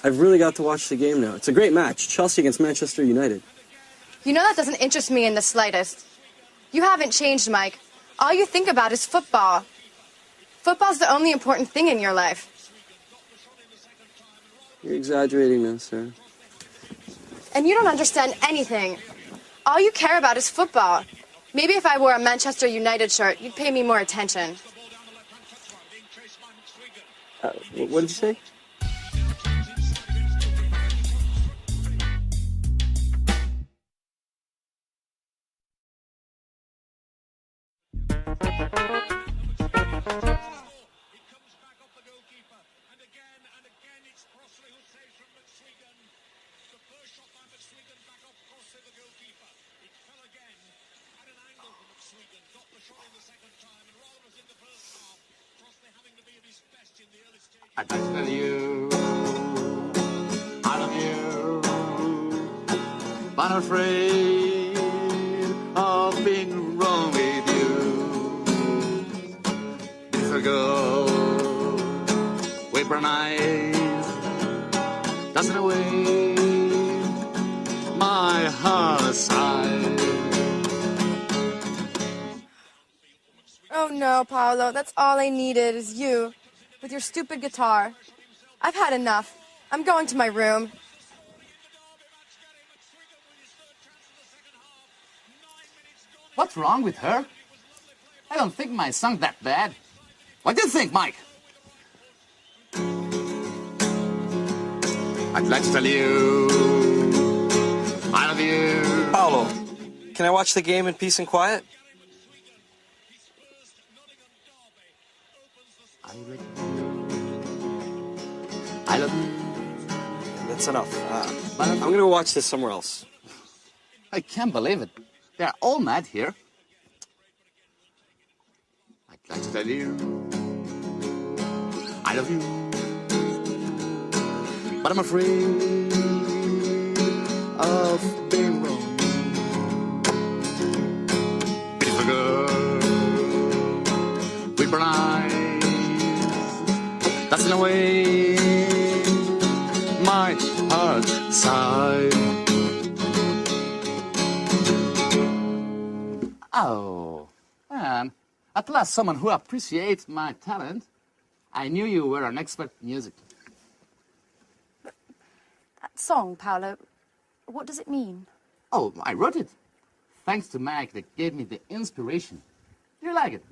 I've really got to watch the game now. It's a great match. Chelsea against Manchester United. You know that doesn't interest me in the slightest. You haven't changed, Mike. All you think about is football. Football's the only important thing in your life. You're exaggerating now, Sarah. And you don't understand anything. All you care about is football. Maybe if I wore a Manchester United shirt, you'd pay me more attention. What did you say? I tell you, I love you, but I'm afraid of being wrong with you. Little girl with brown eyes dancing away my heart aside. Oh no, Paolo, that's all I needed is you, with your stupid guitar. I've had enough. I'm going to my room. What's wrong with her? I don't think my song's that bad. What do you think, Mike? I'd like to tell you, I love you. Paolo, can I watch the game in peace and quiet? I love you. That's enough. I'm gonna go watch this somewhere else. I can't believe it. They're all mad here. I'd like to tell you, I love you. But I'm afraid of being wrong. Beautiful girl with brown eyes, that's in a way my heart sighs. Oh, man. At last, someone who appreciates my talent. I knew you were an expert in music. That song, Paolo, what does it mean? Oh, I wrote it. Thanks to Mike that gave me the inspiration. You like it?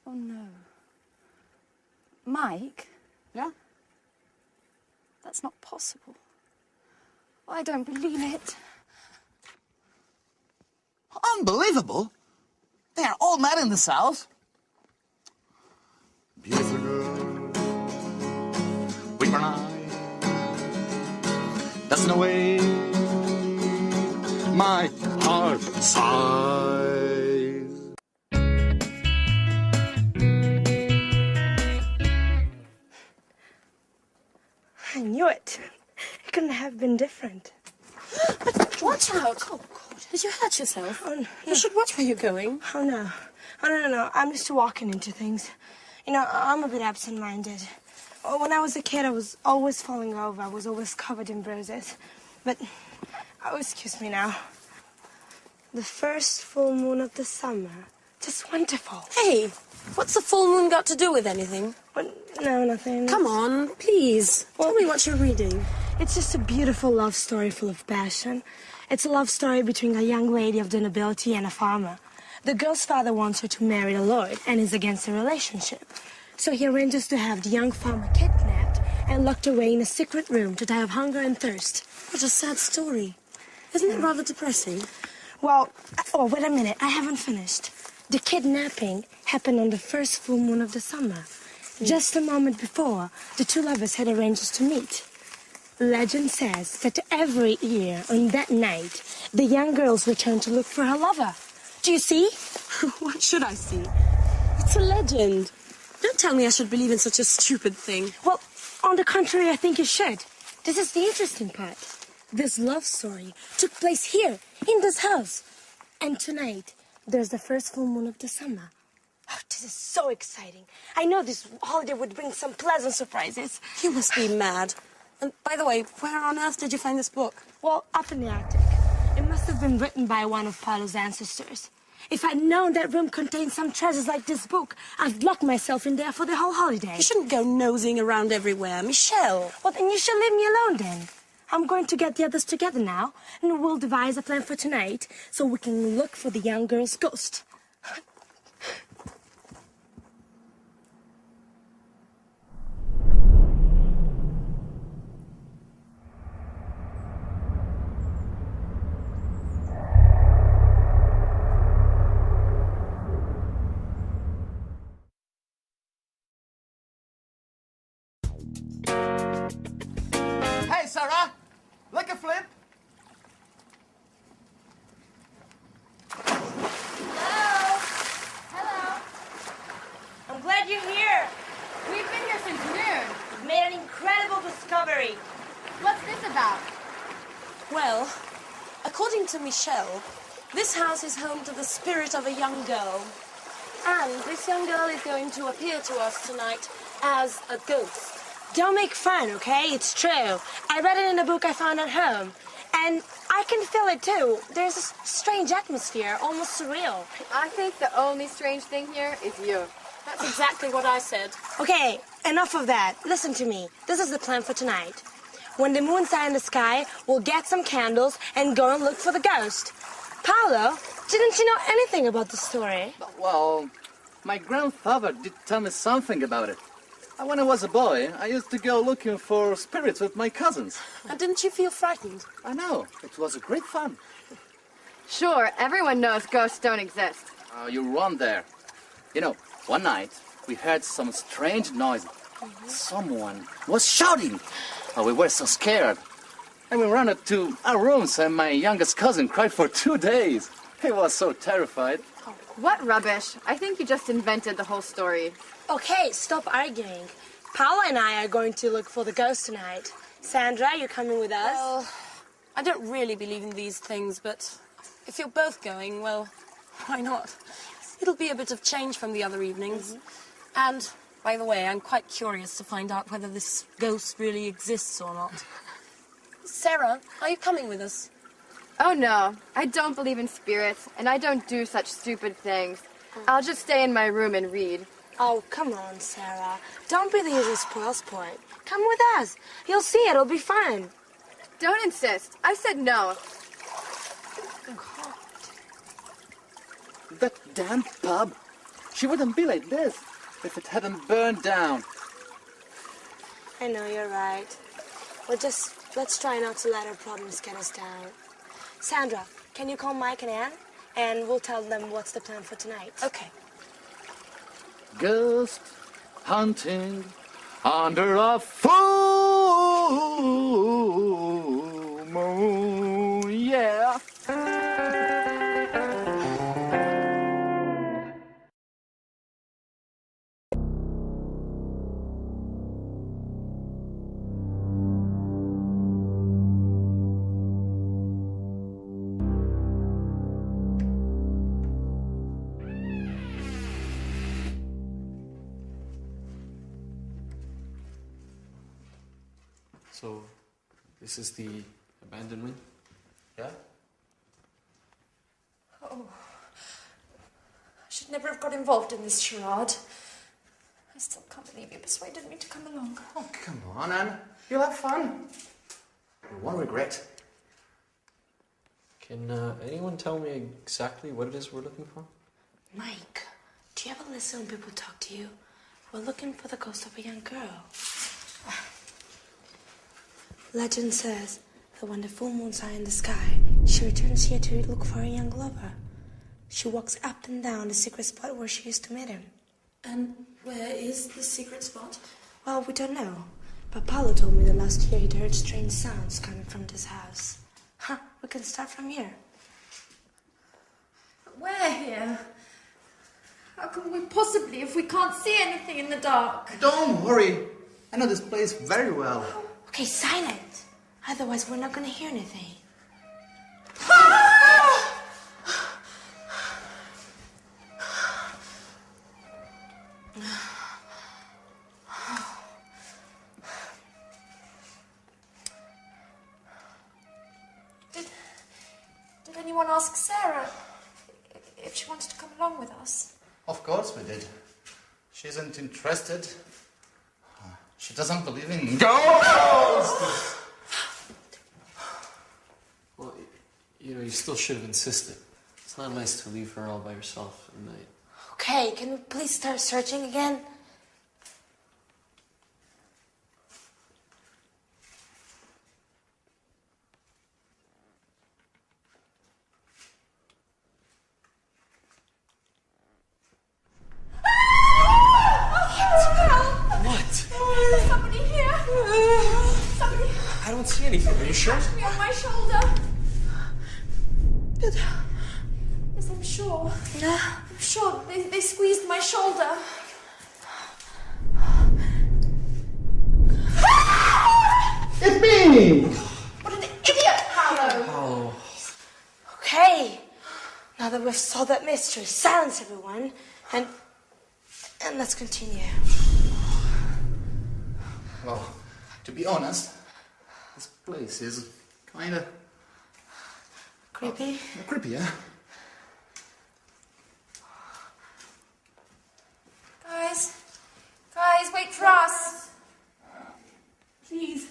Oh, no. Mike? Yeah? That's not possible. I don't believe it. Unbelievable. They are all mad in this house. Beautiful girl with brown eyes, that's no way my heart sighs. I knew it. It couldn't have been different. Watch out! Oh, God. Did you hurt yourself? Oh, no. You should watch where you're going. Oh, no. Oh, no. I'm used to walking into things. You know, I'm a bit absent-minded. When I was a kid, I was always falling over. I was always covered in bruises. But, oh, excuse me now. The first full moon of the summer. Just wonderful. Hey, what's the full moon got to do with anything? No, nothing. Come on, please. Tell me what you're reading. It's just a beautiful love story full of passion. It's a love story between a young lady of the nobility and a farmer. The girl's father wants her to marry a lord and is against the relationship. So he arranges to have the young farmer kidnapped and locked away in a secret room to die of hunger and thirst. What a sad story. Isn't it rather depressing? Well, oh, wait a minute. I haven't finished. The kidnapping happened on the first full moon of the summer. Just a moment before, the two lovers had arranged to meet. Legend says that every year on that night, the young girls return to look for her lover. Do you see? What should I see? It's a legend. Don't tell me I should believe in such a stupid thing. Well, on the contrary, I think you should. This is the interesting part. This love story took place here, in this house. And tonight, there's the first full moon of the summer. Oh, this is so exciting. I know this holiday would bring some pleasant surprises. You must be mad. And by the way, where on earth did you find this book? Well, up in the Arctic. It must have been written by one of Paolo's ancestors. If I'd known that room contained some treasures like this book, I'd lock myself in there for the whole holiday. You shouldn't go nosing around everywhere, Michelle. Well, then you should leave me alone then. I'm going to get the others together now, and we'll devise a plan for tonight so we can look for the young girl's ghost. Hey, Sarah! Like a flip? Hello. I'm glad you're here. We've been here since noon. We've made an incredible discovery. What's this about? Well, according to Michelle, this house is home to the spirit of a young girl. And this young girl is going to appear to us tonight as a ghost. Don't make fun, okay? It's true. I read it in a book I found at home. And I can feel it, too. There's a strange atmosphere, almost surreal. I think the only strange thing here is you. That's exactly what I said. Okay, enough of that. Listen to me. This is the plan for tonight. When the moon's high in the sky, we'll get some candles and go and look for the ghost. Paolo, didn't you know anything about the story? Well, my grandfather did tell me something about it. When I was a boy, I used to go looking for spirits with my cousins. And didn't you feel frightened? I know. It was a great fun. Sure, everyone knows ghosts don't exist. Oh, you're wrong there. You know, one night, we heard some strange noise. Someone was shouting. Oh, we were so scared. And we ran up to our rooms, and my youngest cousin cried for 2 days. He was so terrified. What rubbish. I think you just invented the whole story. Okay, stop arguing. Paolo and I are going to look for the ghost tonight. Sandra, you coming with us? Well, I don't really believe in these things, but if you're both going, well, why not? It'll be a bit of change from the other evenings. And, by the way, I'm quite curious to find out whether this ghost really exists or not. Sarah, are you coming with us? Oh no, I don't believe in spirits, and I don't do such stupid things. I'll just stay in my room and read. Oh, come on, Sarah. Don't be the usual spoil sport. Come with us. You'll see, it'll be fun. Don't insist. I said no. That damn pub. She wouldn't be like this if it hadn't burned down. I know, you're right. Let's try not to let our problems get us down. Sandra, can you call Mike and Anne? And we'll tell them what's the plan for tonight. Okay. Ghost hunting under a full moon, yeah. So, this is the abandoned wing? Yeah? Oh, I should never have got involved in this charade. I still can't believe you persuaded me to come along. Oh, come on, Anne. You'll have fun. You won't regret. Can anyone tell me exactly what it is we're looking for? Mike, do you ever listen when people talk to you? We're looking for the ghost of a young girl. Legend says that when the full moons are in the sky, she returns here to look for a young lover. She walks up and down the secret spot where she used to meet him. And where is the secret spot? Well, we don't know. But Paolo told me that last year he'd heard strange sounds coming from this house. Huh, we can start from here. Where here? How can we possibly if we can't see anything in the dark? Don't worry. I know this place very well. Okay, silent. Otherwise, we're not going to hear anything. Did anyone ask Sarah if she wanted to come along with us? Of course we did. She isn't interested. She doesn't believe in ghosts! Well, you know, you still should have insisted. It's not nice to leave her all by herself at night. Okay, can we please start searching again? Somebody here! Somebody I don't see anything. Are you sure? touched me on my shoulder. Yes, I'm sure. I'm sure they squeezed my shoulder. It's me! What an idiot, Paolo! Paolo. Okay. Now that we've solved that mystery, silence everyone, and let's continue. Well, to be honest, this place is kinda creepy. Creepy, yeah? Guys, wait for us. Please.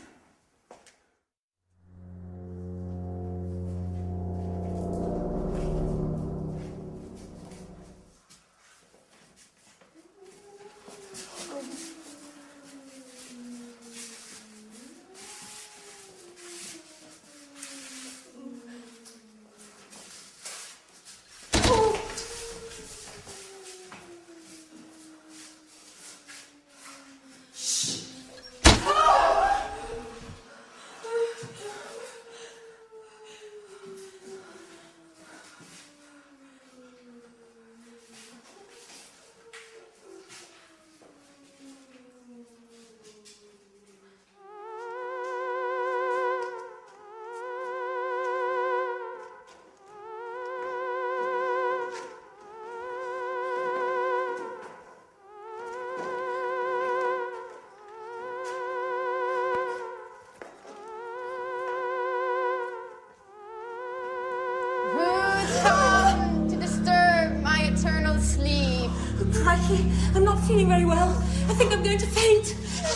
crikey, I'm not feeling very well. I think I'm going to faint.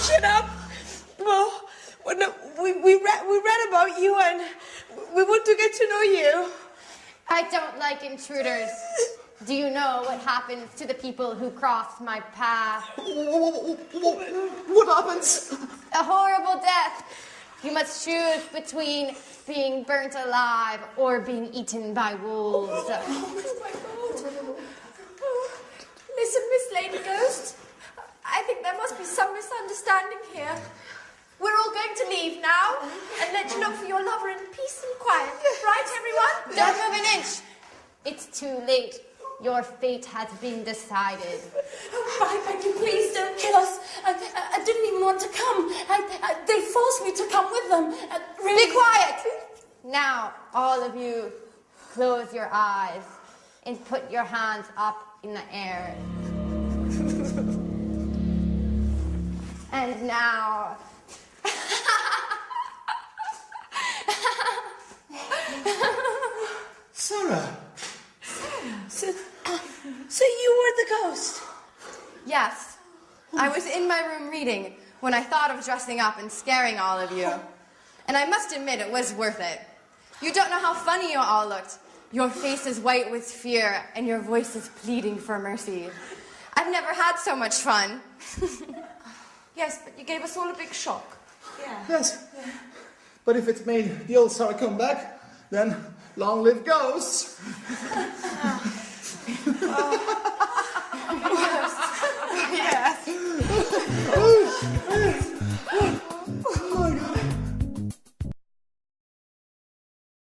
Shut up. Well, no, we read about you and we want to get to know you. I don't like intruders. Do you know what happens to the people who cross my path? What happens? A horrible death. You must choose between being burnt alive or being eaten by wolves. Oh my God. Listen, Miss Lady Ghost, I think there must be some misunderstanding here. We're all going to leave now and let you look for your lover in peace and quiet. Right, everyone? Don't move an inch. It's too late. Your fate has been decided. Oh, I beg you, please don't kill us. I didn't even want to come. They forced me to come with them. Really. Be quiet! Now, all of you, close your eyes and put your hands up in the air. And now... Sarah. So you were the ghost? Yes. I was in my room reading when I thought of dressing up and scaring all of you. And I must admit, it was worth it. You don't know how funny you all looked. Your face is white with fear, and your voice is pleading for mercy. I've never had so much fun. Yes, but you gave us all a big shock. Yeah. Yes. But if it made the old Sarah come back, then long live ghosts. Oh.